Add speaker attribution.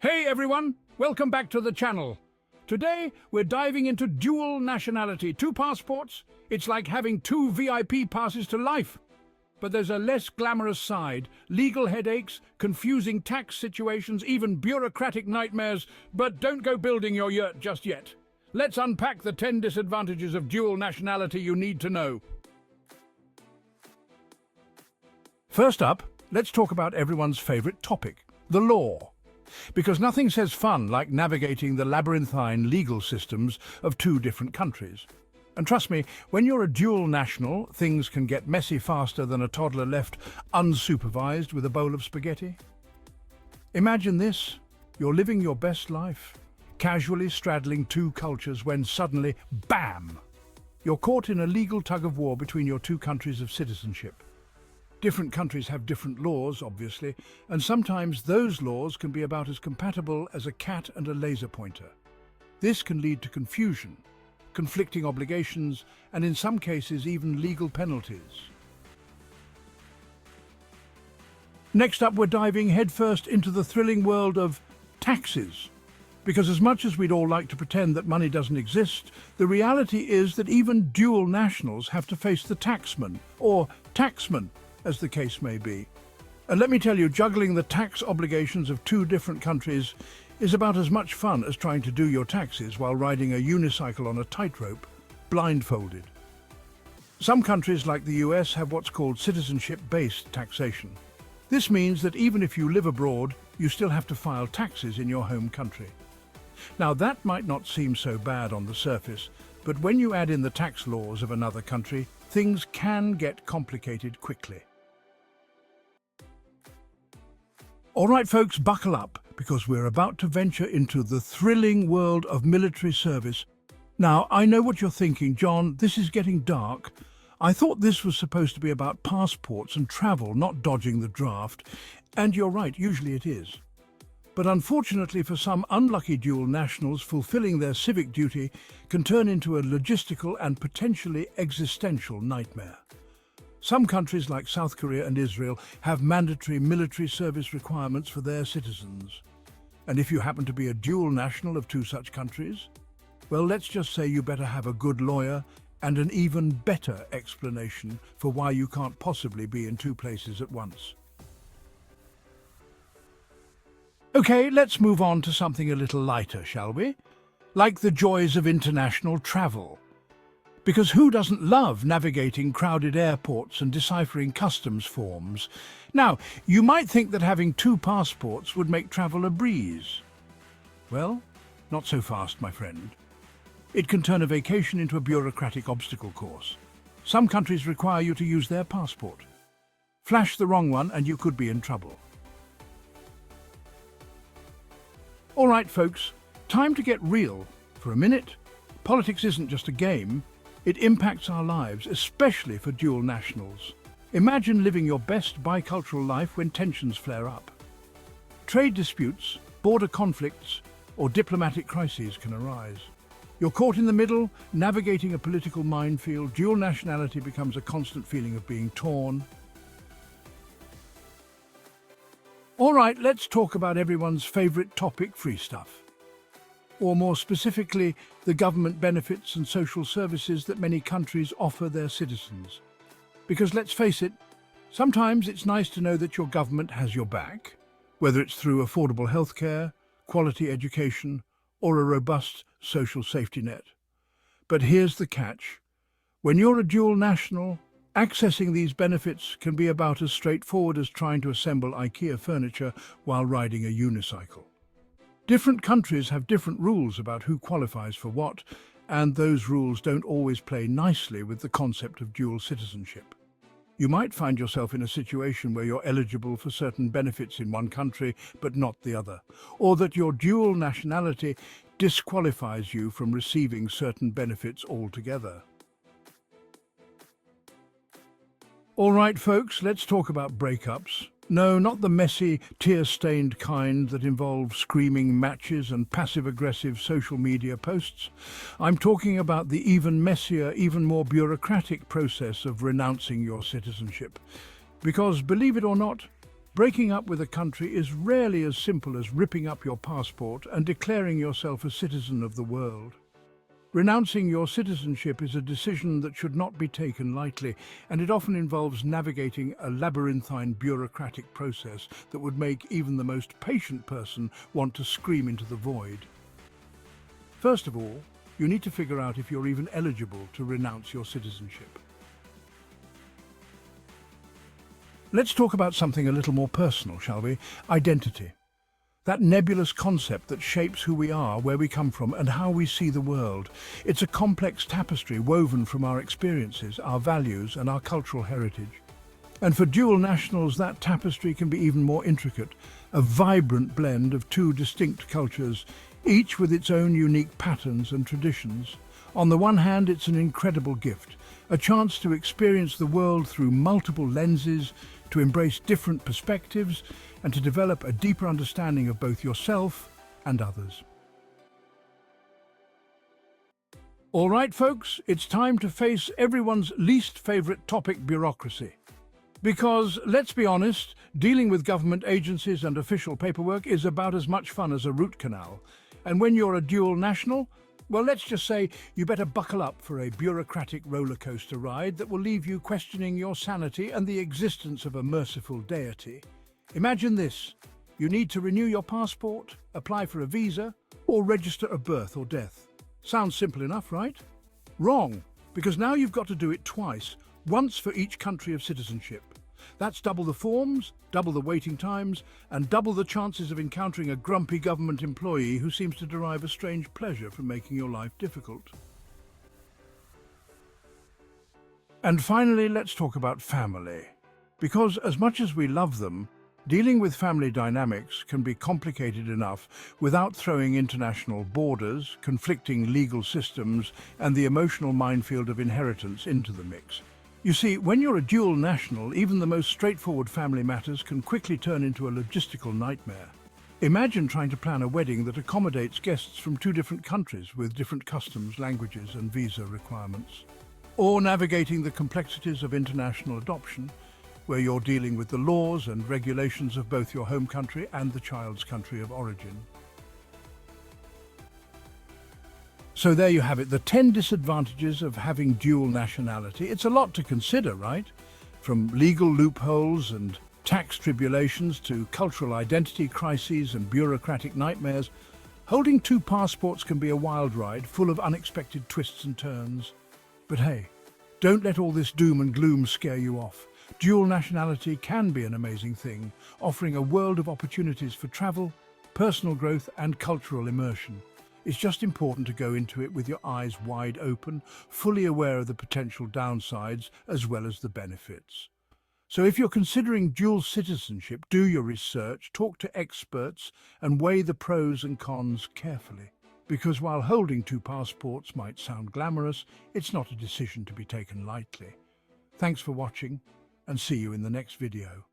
Speaker 1: Hey everyone, welcome back to the channel. Today we're diving into dual nationality. Two passports? It's like having two VIP passes to life. But there's a less glamorous side, legal headaches, confusing tax situations, even bureaucratic nightmares. But don't go building your yurt just yet. Let's unpack the 10 disadvantages of dual nationality you need to know. First up, let's talk about everyone's favorite topic, the law. Because nothing says fun like navigating the labyrinthine legal systems of two different countries. And trust me, when you're a dual national, things can get messy faster than a toddler left unsupervised with a bowl of spaghetti. Imagine this, you're living your best life, casually straddling two cultures when suddenly, bam! You're caught in a legal tug-of-war between your two countries of citizenship. Different countries have different laws, obviously, and sometimes those laws can be about as compatible as a cat and a laser pointer. This can lead to confusion, conflicting obligations, and in some cases even legal penalties. Next up, we're diving headfirst into the thrilling world of taxes. Because as much as we'd all like to pretend that money doesn't exist, the reality is that even dual nationals have to face the taxman, or taxman, as the case may be. And let me tell you, juggling the tax obligations of two different countries is about as much fun as trying to do your taxes while riding a unicycle on a tightrope, blindfolded. Some countries like the US have what's called citizenship-based taxation. This means that even if you live abroad, you still have to file taxes in your home country. Now that might not seem so bad on the surface, but when you add in the tax laws of another country, things can get complicated quickly. All right, folks, buckle up, because we're about to venture into the thrilling world of military service. Now, I know what you're thinking, John, this is getting dark. I thought this was supposed to be about passports and travel, not dodging the draft. And you're right, usually it is. But unfortunately for some unlucky dual nationals, fulfilling their civic duty can turn into a logistical and potentially existential nightmare. Some countries like South Korea and Israel have mandatory military service requirements for their citizens. And if you happen to be a dual national of two such countries, well, let's just say you better have a good lawyer and an even better explanation for why you can't possibly be in two places at once. Okay, let's move on to something a little lighter, shall we? Like the joys of international travel. Because who doesn't love navigating crowded airports and deciphering customs forms? Now, you might think that having two passports would make travel a breeze. Well, not so fast, my friend. It can turn a vacation into a bureaucratic obstacle course. Some countries require you to use their passport. Flash the wrong one and you could be in trouble. All right, folks, time to get real. For a minute, politics isn't just a game. It impacts our lives, especially for dual nationals. Imagine living your best bicultural life when tensions flare up. Trade disputes, border conflicts, or diplomatic crises can arise. You're caught in the middle, navigating a political minefield. Dual nationality becomes a constant feeling of being torn. All right, let's talk about everyone's favorite topic, free stuff. Or more specifically, the government benefits and social services that many countries offer their citizens. Because let's face it, sometimes it's nice to know that your government has your back, whether it's through affordable healthcare, quality education, or a robust social safety net. But here's the catch. When you're a dual national, accessing these benefits can be about as straightforward as trying to assemble IKEA furniture while riding a unicycle. Different countries have different rules about who qualifies for what, and those rules don't always play nicely with the concept of dual citizenship. You might find yourself in a situation where you're eligible for certain benefits in one country but not the other, or that your dual nationality disqualifies you from receiving certain benefits altogether. All right, folks, let's talk about breakups. No, not the messy, tear-stained kind that involve screaming matches and passive-aggressive social media posts. I'm talking about the even messier, even more bureaucratic process of renouncing your citizenship. Because, believe it or not, Breaking up with a country is rarely as simple as ripping up your passport and declaring yourself a citizen of the world. Renouncing your citizenship is a decision that should not be taken lightly, and it often involves navigating a labyrinthine bureaucratic process that would make even the most patient person want to scream into the void. First of all, you need to figure out if you're even eligible to renounce your citizenship. Let's talk about something a little more personal, shall we? Identity. That nebulous concept that shapes who we are, where we come from, and how we see the world. It's a complex tapestry woven from our experiences, our values, and our cultural heritage. And for dual nationals, that tapestry can be even more intricate, a vibrant blend of two distinct cultures, each with its own unique patterns and traditions. On the one hand, it's an incredible gift, a chance to experience the world through multiple lenses, to embrace different perspectives, and to develop a deeper understanding of both yourself and others. All right, folks, it's time to face everyone's least favorite topic, bureaucracy. Because, let's be honest, dealing with government agencies and official paperwork is about as much fun as a root canal. And when you're a dual national, well, let's just say you better buckle up for a bureaucratic roller coaster ride that will leave you questioning your sanity and the existence of a merciful deity. Imagine this. You need to renew your passport, apply for a visa, or register a birth or death. Sounds simple enough, right? Wrong, because now you've got to do it twice, once for each country of citizenship. That's double the forms, double the waiting times, and double the chances of encountering a grumpy government employee who seems to derive a strange pleasure from making your life difficult. And finally, let's talk about family. Because as much as we love them, dealing with family dynamics can be complicated enough without throwing international borders, conflicting legal systems, and the emotional minefield of inheritance into the mix. You see, when you're a dual national, even the most straightforward family matters can quickly turn into a logistical nightmare. Imagine trying to plan a wedding that accommodates guests from two different countries with different customs, languages, and visa requirements. Or navigating the complexities of international adoption, where you're dealing with the laws and regulations of both your home country and the child's country of origin. So there you have it, the 10 disadvantages of having dual nationality. It's a lot to consider, right? From legal loopholes and tax tribulations to cultural identity crises and bureaucratic nightmares, holding two passports can be a wild ride full of unexpected twists and turns. But hey, don't let all this doom and gloom scare you off. Dual nationality can be an amazing thing, offering a world of opportunities for travel, personal growth, and cultural immersion. It's just important to go into it with your eyes wide open, fully aware of the potential downsides as well as the benefits. So if you're considering dual citizenship, do your research, talk to experts, and weigh the pros and cons carefully. Because while holding two passports might sound glamorous, it's not a decision to be taken lightly. Thanks for watching, and see you in the next video.